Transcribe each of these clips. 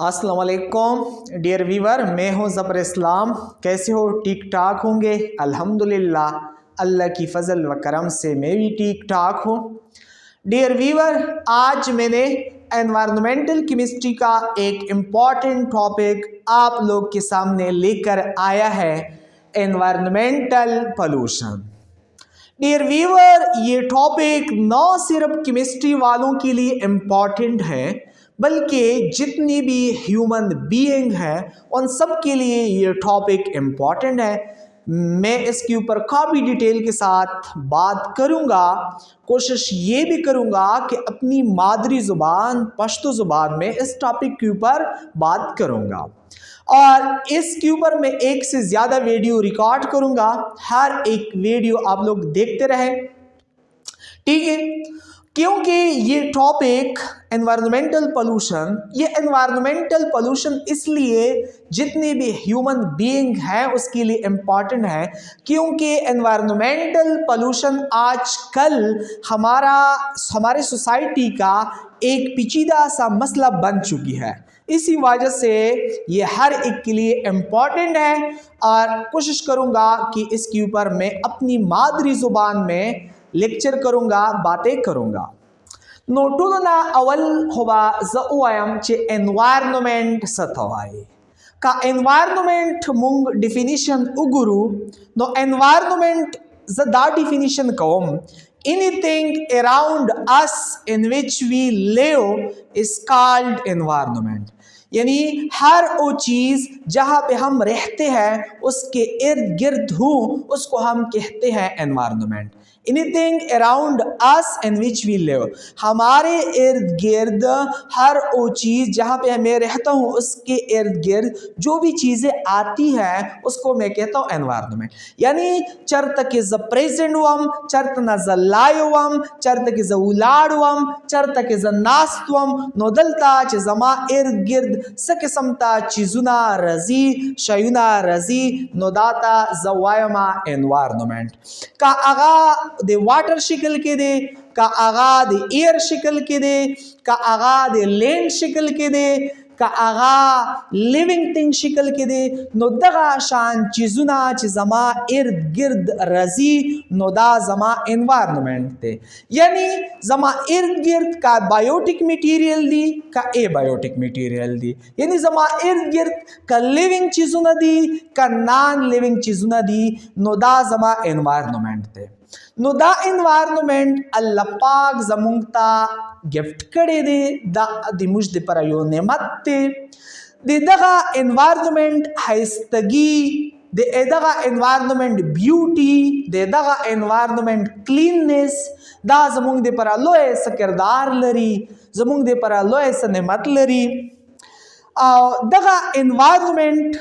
अस्सलाम वालेकुम dear Weaver, मैं हूं ज़फ़र इस्लाम। कैसे हो? ठीक ठाक होंगे? अल्हम्दुलिल्लाह, अल्लाह की फ़ज़ल व करम से मैं भी ठीक ठाक हूं। डियर वीवर, आज मैंने एनवायरमेंटल केमिस्ट्री का एक इम्पॉर्टेंट टॉपिक आप लोग के सामने लेकर आया है, एनवायरमेंटल पोल्यूशन। डियर व्यूअर, ये टॉपिक न सिर्फ केमिस्ट्री वालों के लिए इम्पॉर्टेंट है बल्कि जितनी भी ह्यूमन बीइंग है उन सब के लिए ये टॉपिक इम्पॉर्टेंट है। मैं इसके ऊपर काफ़ी डिटेल के साथ बात करूँगा। कोशिश ये भी करूँगा कि अपनी मादरी ज़ुबान पश्तो ज़ुबान में इस टॉपिक के ऊपर बात करूँगा और इसके ऊपर मैं एक से ज़्यादा वीडियो रिकॉर्ड करूँगा। हर एक वीडियो आप लोग देखते रहें, ठीक है? क्योंकि ये टॉपिक एनवायरमेंटल पोल्यूशन इसलिए जितने भी ह्यूमन बीइंग हैं उसके लिए इम्पॉर्टेंट है, क्योंकि एनवायरमेंटल पोल्यूशन आजकल हमारे सोसाइटी का एक पेचीदा सा मसला बन चुकी है। इसी वजह से ये हर एक के लिए इम्पॉर्टेंट है और कोशिश करूँगा कि इसके ऊपर मैं अपनी मादरी ज़ुबान में लेक्चर करूँगा, बातें करूँगा। नोटुलना अवल होबा ज़वायम चे एनवायरनमेंट सतवाई का एनवायरनमेंट मुंग डिफिनीशन उगुरु नो एनवायरनमेंट ज़दा डिफिनीशन कौम anything around us in which we live is called environment। यानी हर वो चीज़ जहाँ पे हम रहते हैं उसके इर्द गिर्द हूँ उसको हम कहते हैं environment. Anything around us in which we live, हमारे इर्द गिर्द हर वो चीज़ जहाँ पे मैं रहता हूँ उसके इर्द गिर्द जो भी चीज़ें आती हैं उसको मैं कहता हूँ एनवायरनमेंट। यानी चरत के ज प्रेजेंट वम, चरत न ज लायवम, चरत के ज उलाडवम, चरत के ज नास्तवम, नोदलता च जमा इर्द गिर्द सकिस्मता चीजुना रजी शयुना रजी नोदाता जवायमा एनवायरनमेंट। का आगा दे वाटर शिकल के दे, का आगा दे एयर शिकल के दे, का आगा दे लैंड शिकल के दे, का आगा लिविंग थिंग शिकल के दे, नोदगा शान चीजुना चीजमा इर्द गिर्द रजी नोदा जमा एनवायरनमेंट थे। यानी जमा इर्द गिर्द का बायोटिक मटीरियल दी, का ए बायोटिक मटीरियल दी, यानी जमा इर्द गिर्द का लिविंग चीज़ों न दी, का नॉन लिविंग चीज़ों न दी, नोदा जमा एनवायरनमेंट थे। नोदा एनवायरनमेंट अल्लाह पाक जमुंगता गिफ्ट करे दे दा दी मुझदे पर यो नेमत थे। दे दगा एनवायरनमेंट हैस्तगी, दे दगा एनवायरनमेंट ब्यूटी, दे दगा एनवायरनमेंट क्लीननेस दा जमुंग दे पर लोए स किरदार लरी, जमुंग दे पर लोए स नेमत लरी। दगा एनवायरनमेंट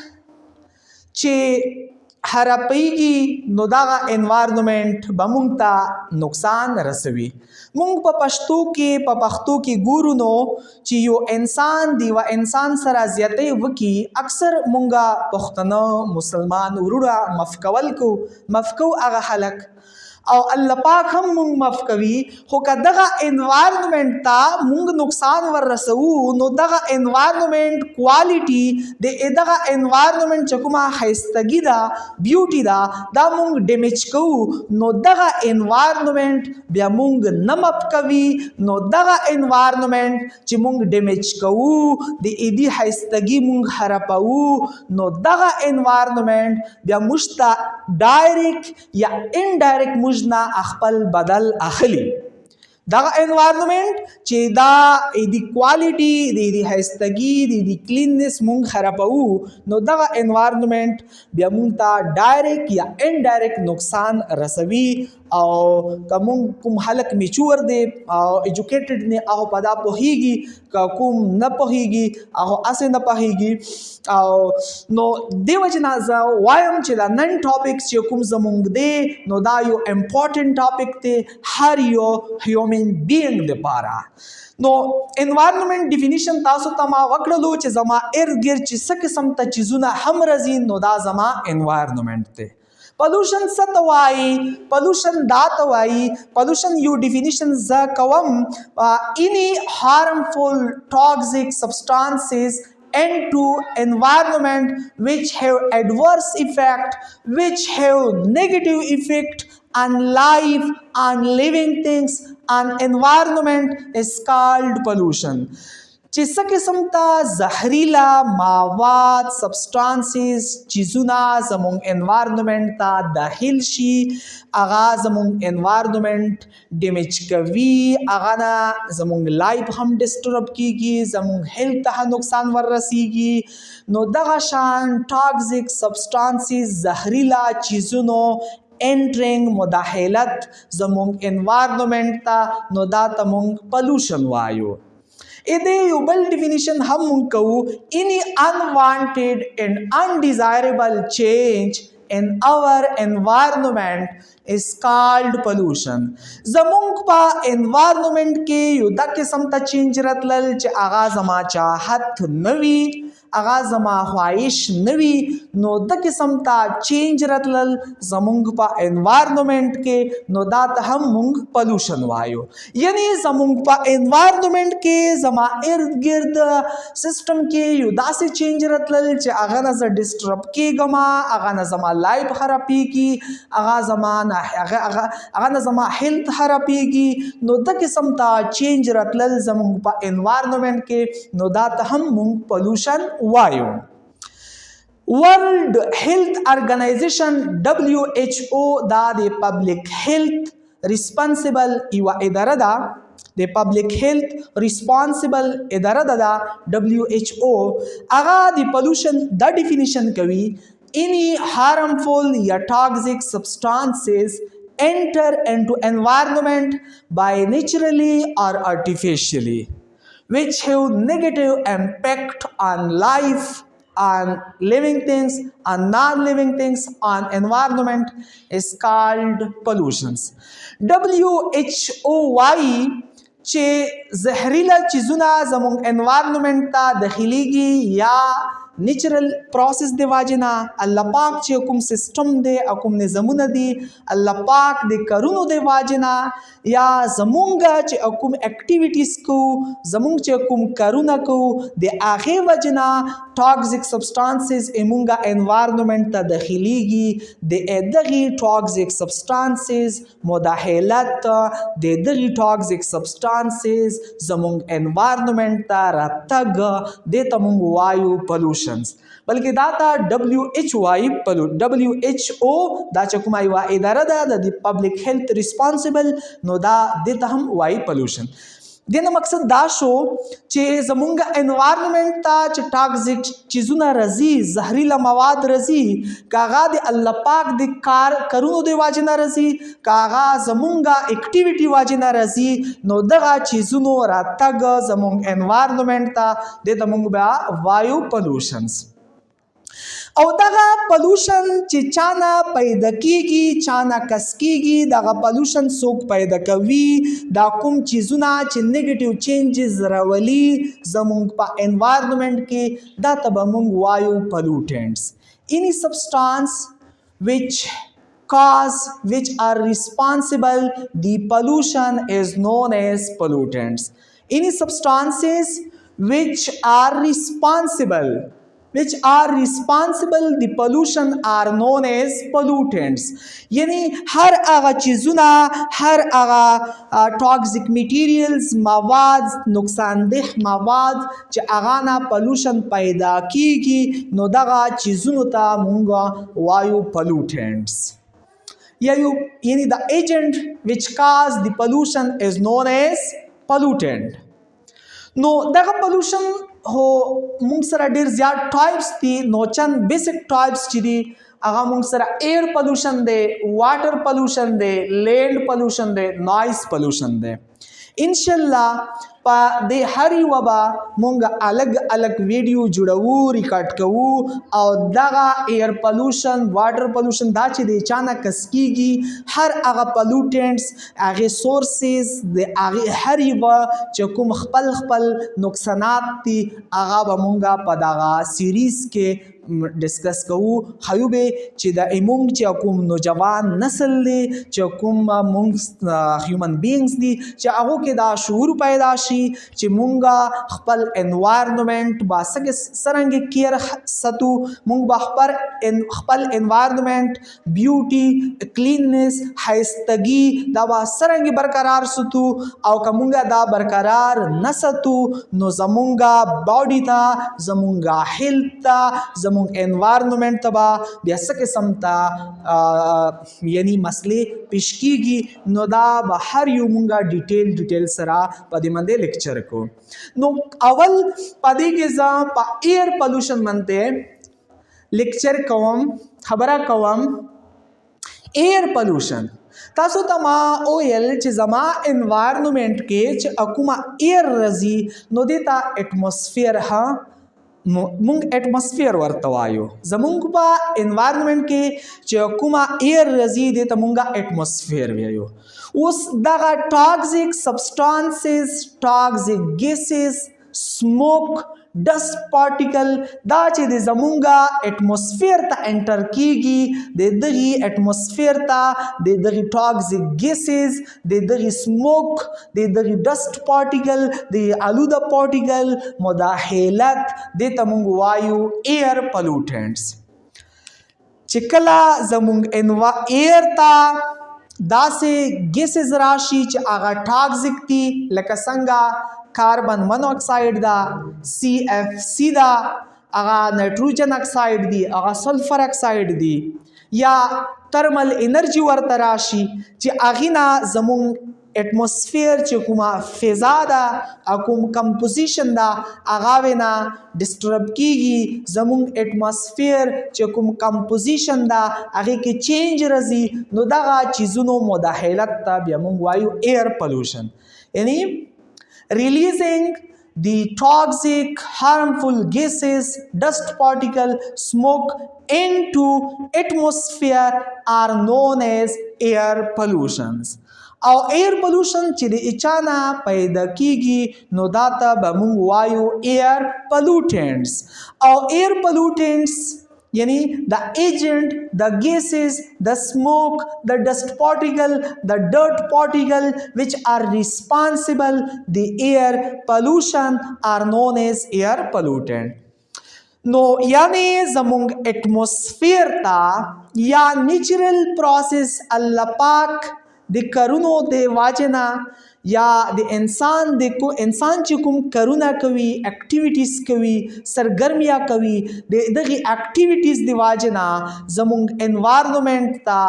चे हरपईगी नोदागा एनवायरनमेंट बमुंगता नुकसान रसवी। मुंग पपख्तू की गुरु नो चियो इंसान दी व इंसान सरा ज़्यादे वकी अक्सर मुंगा पुख्तनो मुसलमान उरुड़ा मफकव आगा हलक और अल्लाह पाक हम मुंग मफकवी हो का दगा एनवायरनमेंट ता मुंग नुकसान वर रसऊ नो दगा एनवायरनमेंट क्वालिटी दे ए दगा एनवायरनमेंट चकुमा हैस्तगी दा ब्यूटी दा मुंग डैमेज कऊ नो दगा एनवायरनमेंट ब्या मुंग न मफकवी नो दगा एनवायरनमेंट च मुंग डैमेज कऊ दे एदी हैस्तगी मुंग हरपाऊ नो दगा एनवायरनमेंट ब्या मुश्ता डायरेक्ट या इनडायरेक्ट मुजना अखपल बदल अखली। दगा एनवायरनमेंट चेदा एदी क्वालिटी एदी हैस्तगी एदी क्लीननेस मुंग खरापाऊ नो दगा एनवायरनमेंट बिया मुंगता डायरेक्ट या इनडायरेक्ट नुकसान रसवी और कमुंग कुम हलक मिचूर दे एजुकेटेड ने आहो पदा पहीगी का कुम न पहीगी आहो असे न पहीगी नो देवजना जा वायम चला नन टॉपिक्स यो कुम जमुंग दे नो दा यो इम्पॉर्टेंट टॉपिक थे हर यो ह्यूमन बीइंग दे पारा। नो एनवायरनमेंट डिफिनीशन तासो तमा वकडलो चे जमा इर्द गिर्द चे सकिस्म ता चीजुना हम रजी नो दा जमा एनवायरनमेंट थे। पोल्यूशन सतवाई, पोल्यूशन दातवाई, पोल्यूशन यू डिफिनीशन ज कवम any harmful toxic substances end to environment which have adverse effect, which have negative effect on life, on living things, on environment is called pollution. चिसा किस्म ता जहरीला मवाद सब्सटेंसेस चीज़ुना ज़मुंग एनवायरनमेंट ता दाखिल शी आगा ज़मुंग एनवायरनमेंट डैमेज कवी आगा ना ज़मुंग लाइफ हम डिस्टर्ब कीगी ज़मुंग हेल्थ ता नुकसान वर रसीगी नो दगाशान टॉक्सिक सब्सटेंसेस जहरीला चीज़ुनो entering मुदाहिलत ज़मुंग एनवायरनमेंट ता नो दा तमुंग pollution वायो इधे युबल definition हम मुंकऊ any unwanted and undesirable change in our environment is called pollution. ज़मुंग पा environment के युद्ध किस्म ता change रतलल च आगाज़ मा चाहत नवी आगाज़ मा ख्वाहिश नवी नो द किस्म ता चेंज रतलल ज़मुंग पा एनवायरनमेंट के नो दात हम मुंग pollution वायो यानी ज़मुंग पा एनवायरनमेंट के ज़मा इर्द गिर्द सिस्टम के युदा से चेंज रतलल च आगा ना ज़ डिस्टर्ब के गमा आगा ना ज़मा लाइफ खराबी की आगा ना ज़मा हेल्थ खराबी की नो द किस्म ता चेंज रतलल ज़मुंग पा एनवायरनमेंट के नो दात हम मुंग pollution वायो World Health Organization WHO दा दे पब्लिक हेल्थ रिस्पॉन्सिबल इवा इदारा दा दे पब्लिक हेल्थ रिस्पॉन्सिबल इदारा दा WHO आगा दे pollution दा definition कवी any harmful या toxic substances enter into environment by naturally or artificially which have negative impact on life, on living things, on non-living things, on environment is called pollutions. WHOY चे जहरीला चीज़ुना ज़मुंग environment ता दखिलीगी या नेचुरल प्रोसेस दे वाजिना अल्लाह पाक चे हुकुम सिस्टम दे हुकुम ने ज़मुन दी अल्लाह पाक दे करुनो दे वाजिना या ज़मुंगा चे हुकुम एक्टिविटीज़ को ज़मुंग चे हुकुम करुना को दे आगे वजना टॉक्सिक सब्सटेंसेस एमुंगा एनवायरनमेंट ता दखिलीगी दे एदगी टॉक्सिक सब्सटेंसेस मुदाहिलत दे एदगी टॉक्सिक सब्सटेंसेस ज़मुंग एनवायरनमेंट ता रतग दे तमुंग वायु pollution बल्कि दाता WHO दा चकुमाई वा इदारा दा दी पब्लिक हेल्थ रिस्पॉन्सिबल नो दा देता हम वाई pollution देना मकसद दाशो चे ज़मुंगा एनवायरनमेंट ता चे टॉक्सिक चीज़ुना रजी जहरीला मवाद रजी कागा दे अल्लाह पाक दे कार करुनो दे वाजिना रजी कागा ज़मुंगा एक्टिविटी वाजिना रजी नो दगा चीज़ुनो रातग ज़मुंग एनवायरनमेंट ता दे तमुंग बा वायु pollutions और दगा pollution चे चाना पैदा कीगी चाना कसकीगी दगा pollution सोक पैदा कवी दाकुम चीज़ुना चे नेगेटिव चेंजेस रवली ज़मुंग पा एनवायरनमेंट के दा तबमुंग वायु pollutants any substance which are responsible the pollution is known as pollutants any substances which are responsible the pollution are known as pollutants यानी हर आगा चीज़ुना हर आगा टॉक्सिक मटेरियल्स मवाद नुकसानदेह मवाद च आगाना pollution पैदा कीगी नो दगा चीज़ुनो ता मुंगा वायु pollutants यानी the agent which cause the pollution is known as pollutant नो दगा pollution हो मुंग सरा डेर ज़्याद टाइप्स थी नोचन बेसिक टाइप्स चिदी आगा मुंग सरा एयर पोल्यूशन दे वाटर पोल्यूशन दे लैंड पोल्यूशन दे नॉइस पोल्यूशन दे इंशाल्लाह पा दे हरी वबा मुंग अलग अलग वीडियो जुड़ाऊ रिकॉर्ड कवू और दगा एयर पोल्यूशन वाटर पोल्यूशन दाची दे चाना कसकीगी हर आगा पोल्यूटेंट्स आगे सोर्सेस दे आगे हरी व चकुम खपल नुकसानात थी आगा बमुंगा पदागा सीरीज़ के डिस्कस कवू हयुबे चिदा इमुंग चकुम नौजवान नस्ल दे चकुम मुंग ह्यूमन बींग्स दी चाहो के दा शूर पैदाशी راشي چې مونږه خپل انوایرنمنت با څرنګه کیر ستو، مونږ به خپل انوایرنمنت بیوټي کلیننس ښایستګي دا به څرنګه برقرار ستو، او که مونږه دا برقرار نه ستو نو زمونږه باډي ته، زمونږه هیلث ته، زمونږ انوایرنمنت ته به بیا څه قسم ته یعنی مسلې پیش کیږي. نو دا به هر یو مونږه ډیټیل سره په دې باندې لیکچر کو. نو اول په دې کې زه په ایر پولوشن باندې لیکچر کوم، خبره کوم. ایر پولوشن تاسو ته ما اویل چې زما انوایرنمنت کې چې کومه ایر رځي نو دې ته اټموسفیر ها مونږ اټموسفیر ورته وایو. زمونږ په انوایرنمنت کې چې کومه ایر رځي دې ته مونږه اټموسفیر وایو. اوس دغه ټاکسیک سبسټانسز، ټاکسیک ګیسز، سموک، ډسټ پارټیکل دا چې د زمونږه اټموسفیر ته انټر کیږي، د دغه اټموسفیر ته د دغه ټاکسیک ګیسز، د دغه سموک، د دغه ډسټ پارټیکل، د آلوده پارټیکل مداخلت د ته مونږ وایو ایر پلوټنټس. چې کله زمونږ ایر ته داسې ګیسز راشي چې هغه ټاکسیک دي، لکه څنګه کاربن مون اکساید دا، CFC دا، هغه نایټروجن اکساید دی، هغه سلفر اکساید دی، یا ترمل انرژي ورته راشي چې هغې نه زمونږ اټموسفیر چې کومه فضا ده، کوم کمپوزیشن ده هغه نه ډسټرب کیږي. زمونږ اټموسفیر چې کوم کمپوزیشن ده هغې کې چینج راځي، نو دغه چیزونو مداخلت ته بیا مونږ وایو ایر پولوشن. یعنی releasing the toxic, harmful gases, dust particle, smoke into atmosphere are known as air pollutions. او air pollution چې د اچانا پیدا کیږي نو دا ته به مونږ وایو air pollutants. او air pollutants یعنی the agent, the gases, the smoke, the dust particle, the dirt particle which are responsible the air pollution are known as air pollutant. نو یعنی زمونږ اټموسفیر ته یا نیچرل پروسس الله پاک د کرونو د واجنا یا د انسان چې کوم کارونه کوي، اکټیویټیز کوي، سرګرمیا کوي، دغه اکټیویټیز د واجنا زمونږ انوایرنمنت ته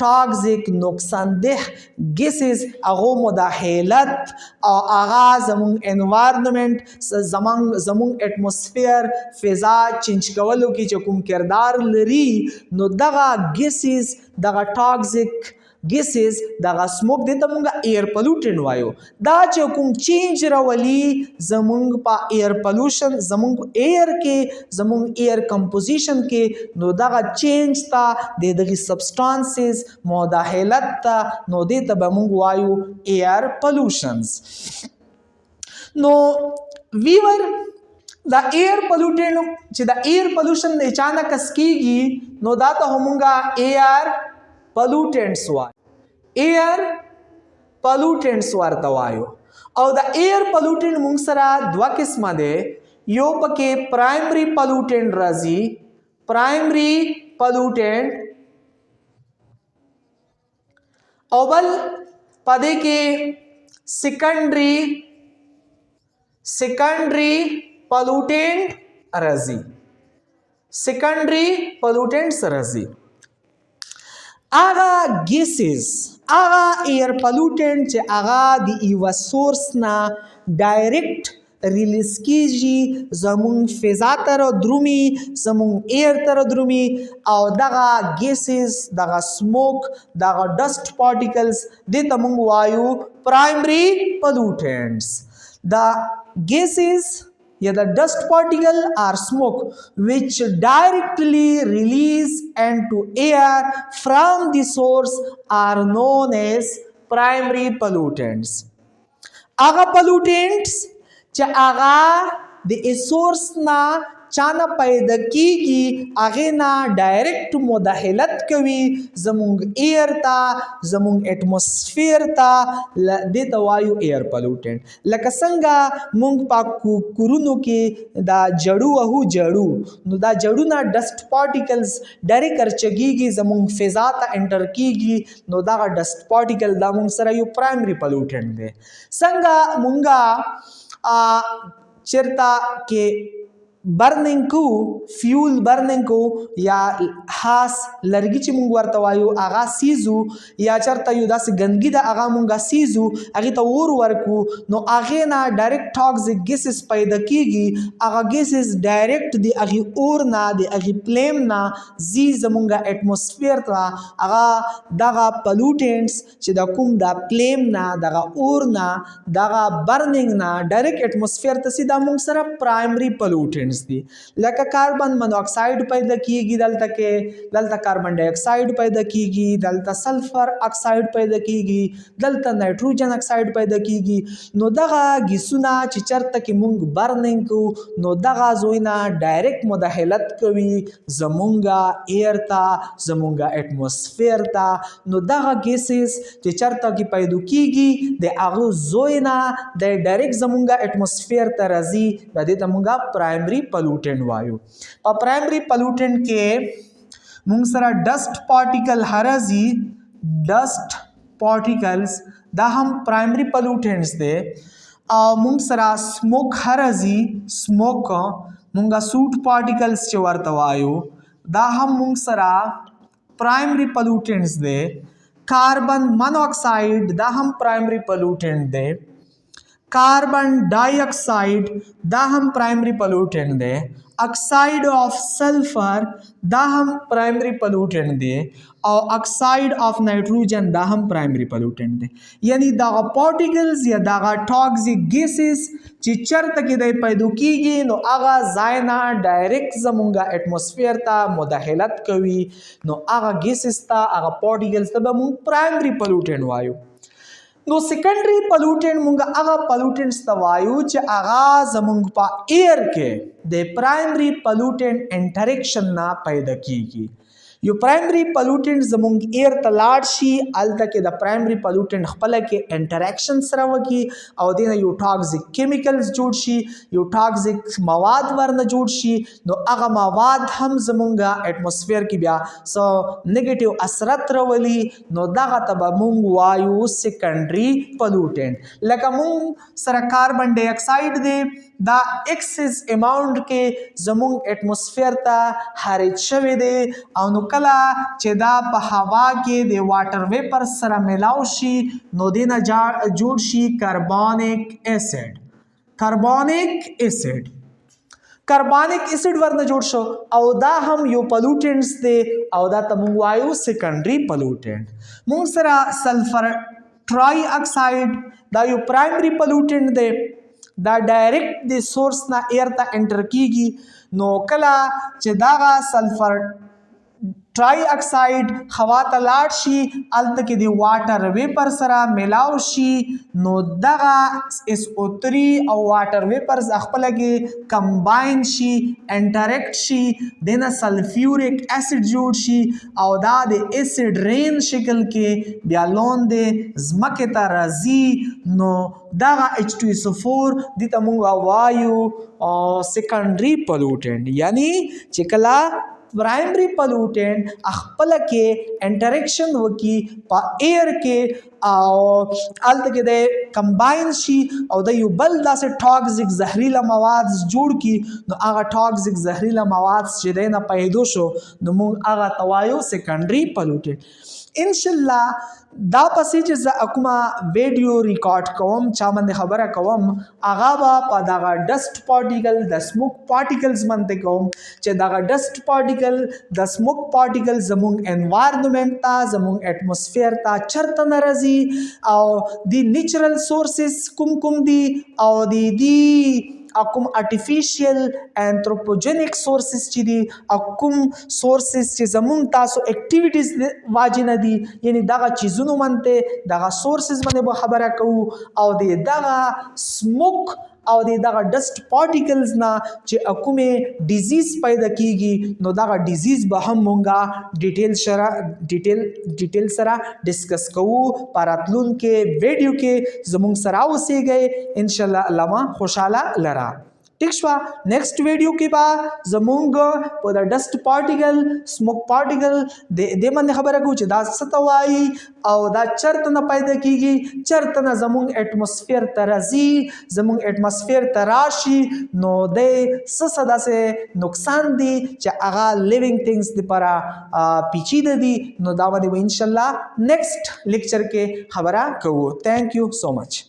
ټاکسیک نقصان ده ګیسز هغه مداخلت او هغه زمونږ انوایرنمنت زمونږ اټموسفیر فضا چینج کولو کې چې کوم کردار لري، نو دغه ګیسز، دغه ټاکسیک ګیسز، دغه سموک دې ته مونږ ایر پلوټنټ وایو. دا چې کوم چینج راولي زمونږ په ایر پلوشن، زمونږ ایر کې، زمونږ ایر کمپوزیشن کې، نو دغه چینج ته د دغه سبسټانسز مداخلت ته نو دې ته به مونږ وایو ایر پلوشنز. نو ویور دا ایر پلوټنټ چې دا ایر پلوشن اچانک کیږي نو دا ته مونږه ایر پلوټنټس وایو، ایر پلوټنټس ورته وایو. او د ایر پلوټنټ مونږ سره دوه قسمه ده، یو پکې پرایمري پلوټنټ راځي، پرایمري پلوټنټ، او بل پدې کې سیکنډري پلوټنټ راځي، سیکنډري پلوټنټس راځي. هغه ګیسز، هغه ایر پلوټنټ چې هغه د یوه سورس نه ډایرکټ ریلیز کیږي، زمونږ فضا ته درومي، زمونږ ایر ته درومي، او دغه ګیسز، دغه سموک، دغه ډسټ پارټیکلز دې ته مونږ وایو پرایمري پلوټنټس. د gases یا the dust particle or smoke which directly release into air from the source are known as primary pollutants. Aga pollutants چې هغه د سورس نه چانه پیدا کیږي هغه نه ډایرکټ مداخلت کوي زمونږ ایر ته زمونږ اټموسفیر ته دې ته وایو ایر پلوټنټ لکه څنګه مونږ په کورونو کې دا جړو وهو جړو نو دا جړو نه ډسټ پارټیکلز ډایرکټ ارچګيږي زمونږ فضا ته انټر کیږي نو دا ډسټ پارټیکل دا مونږ سره یو پرایمري پلوټنټ دی څنګه مونږه چرتا کې برننګ کو فیول برننګ کو یا خاص لرګي چې مونږ ورته وایو هغه سیزو یا چرته یو داسې ګندګي د هغه مونږه سیزو هغه ته ور ورکو نو هغه نه ډایرکټ ټاکسیک ګیسز پیدا کیږي هغه ګیسز ډایرکټ دی هغه اور نه دی هغه فلیم نه زی زمونږه اټموسفیر ته هغه دغه پلوټنټس چې د کوم د فلیم نه دغه اور نه دغه برننګ نه ډایرکټ اټموسفیر ته سیدا مونږ سره پرایمري پلوټنټس دي لکه کاربن مونوکساید پیدا کیږي دلته کاربن ډای اکساید پیدا کیږي دلته سلفر اکساید پیدا کیږي دلته نایټروجن اکساید پیدا کیږي نو دغه ګیسونه چې چرته کې مونږ برننګ کو نو دغه زوینا ډایرکټ مداخلت کوي زمونږه ایر ته زمونږه اټموسفیر ته نو دغه ګیسز چې چرته کې پیدا کیږي د هغه زوینا د ډایرکټ زمونږه اټموسفیر ته راځي د دې ته مونږه پرایمري پلوټنټ وایو په پرایمري پلوټنټ کې مونږ سره ډسټ پارټیکل هرازي ډسټ پارټیکلز دا هم پرایمري پلوټنټس دي او مونږ سره سموک هرازي سموک مونږه سوټ پارټیکلز چې ورته وایو دا هم مونږ سره پرایمري پلوټنټس دي کاربن مونوکساید دا هم پرایمري پلوټنټ دی carbon dioxide दा हम primary pollutant they oxide of sulphur दा हम primary pollutant दे और oxide of nitrogen दा हम primary pollutant दे यानी दागा पार्टिकल्स या दागा toxic gases چې چرته کې د پیدا کیږي نو هغه ځاینا ډایرکټ زمونږه اټموسفیر ته مداخلت کوي نو هغه گیسز ته هغه پارټیکلز ته به مونږ پرایمري پلوټنټ وایو نو سیکنډري پلوټنټ مونږ هغه پلوټنټس ته وایو چې هغه زمونږ په ایر کې د پرایمري پلوټنټ انټریکشن نه پیدا کیږي یو پرایمري پلوټنټ زمونږ ایر ته لاړ شي هلته کې د پرایمري پلوټنټ خپله کې انټریکشن سره وکړي او دې نه یو ټاکسیک کیمیکلز جوړ شي یو ټاکسیک مواد ورنه جوړ شي نو هغه مواد هم زمونږ اټموسفیر کې بیا څه نیگیټیو اثرات راولي نو دغه ته به مونږ وایو سیکنډري پلوټنټ لکه مونږ سره کاربن ډای اکساید دی دا ایکسس اماونټ کې زمونږ اټموسفیر ته خارج شوی دی او نو کله چې دا په هوا کې د واټر ویپر سره ملاو شي نو دې نه جوړ شي کاربونیک اسید کاربونیک اسید ورنه جوړ شو او دا هم یو پلوټنټس دی او دا ته مونږ وایو سیکنډري پلوټنټ مونږ سره سلفر ټرای اکساید دا یو پرایمري پلوټنټ دی دا ډایرکټ د سورس نه ایر ته انټر کیږي نو کله چې داغه سلفر ټرای اکساید هوا ته لاړ شي هلته کې د واټر ویپر سره ملاو شي نو دغه SO3 او واټر ویپرز خپله کې کمباین شي انټریکټ شي د نه سلفیوریک اسید جوړ شي او دا د اسید رین شکل کې بیا لاندې ځمکې ته راځي نو دغه H2SO4 دې ته موږ وایو سیکنډري پلوټنټ یعنی چې کله پرایمري پلوټنټ خپل کې انټریکشن وکي په ایر کې او هلته کې د کمباین شي او د یو بل داسې ټاکسیک زهریله مواد جوړ کی نو هغه ټاکسیک زهریله مواد چې دی نه پیدا شو نو موږ هغه ته وایو سیکنډري پلوټنټ انشاءالله دا پسې چې زه کومه ویډیو ریکارډ کوم چا باندې خبره کوم هغه به په دغه ډسټ پارټیکل د سموک پارټیکلز باندې کوم چې دغه ډسټ پارټیکل د سموک پارټیکل زموږ انوایرنمنټ ته زموږ اټموسفیر ته چرته نه راځي او د نیچرل سورسز کوم دي او د کوم آرټیفیشل انثروپوجنیک سورسز چې دي کوم سورسز چې زمونږ تاسو اکټیویټیز واجب نه دي یعنی دغه چیزونو باندې دغه سورسز باندې به خبره کوو او دغه سموک او دغه ډسټ پارټیکلز نه چې کومه ډیزیز پیدا کیږي نو دغه ډیزیز به هم مونږه ډیټیل سره ډیسکس کوو پراتلون کې ویډیو کې زموږ سره اوسېږئ ان شاء الله الله ما خوشاله لرا ٹھیک شو نیکسٹ ویڈیو کې با زمونږ په د ډسټ پارټیکل سموک پارټیکل د باندې خبره کوو چې دا څه ته وایي او دا چرته نه پیدا کیږي چرته نه زمونږ اټموسفیر ته راځي زمونږ اټموسفیر ته راشي نو د څه داسې نقصان دي چې هغه لیوینګ تھنګز لپاره پیچیده دي نو دا باندې ان شاء الله نیکسٹ لیکچر کې خبره کوو. تھینک یو سو مچ.